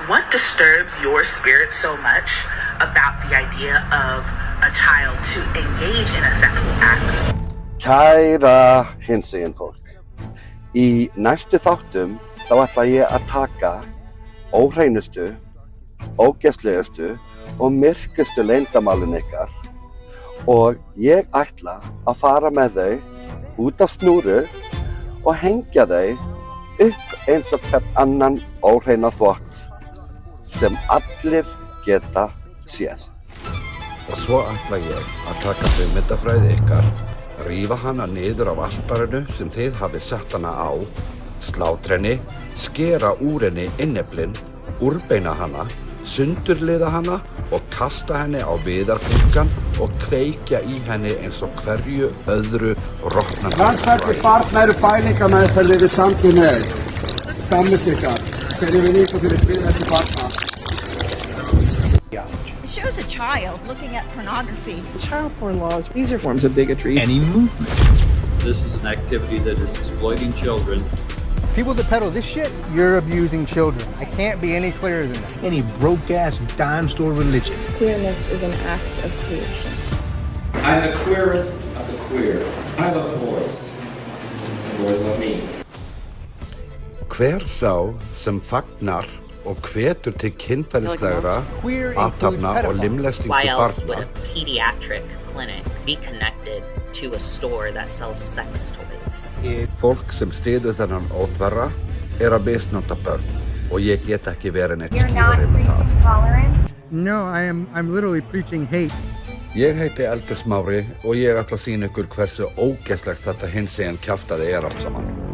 What disturbs your spirit so much about the idea of a child to engage in a sexual act? Kæra hinsegin fólk. Í næstu þáttum þá ætla ég að taka óhreinustu, ógeðslegustu og myrkustu leyndarmálin ykkar og ég ætla að fara með þau út á snúru og hengja þau upp eins og hvern annan óhreina þvott sem allir geta séð. Og svo ætla ég að taka hugmyndafræði ykkar, rífa hana niður af asparinu sem þið hafið sett hana á, slátra henni, skera úr henni inneflin, úrbeina hana, sundurliða hana og kasta henni á viðarklungan og kveikja í henni eins og hverju öðru rotnandi Transfætti barna eru fælingameðferðir við samkynhneigð. Skammist ykkar. Þeir eru líka fyrir friðhelgi barna. It shows a child looking at pornography. Child porn laws, these are forms of bigotry. Any movement. This is an activity that is exploiting children. People that peddle this shit, you're abusing children. I can't be any clearer than that. Any broke-ass dime store religion. Queerness is an act of creation. I'm the queerest of the queer. I love boys. And boys love me. Hver sá sem fagnar og hvetur til kynferðislegra athafna og limlestingu Why else would barna. a pediatric clinic be connected to a store that sells sex toys? Fólk sem styður þennan óþverra að misnota börn og ég get ekki verið neitt skýrari með það. No, I'm literally preaching hate. Ég heiti Eldur Smári og ég ætla að sýna ykkur hversu ógeðslegt þetta hinsegin kjaftaði allt saman.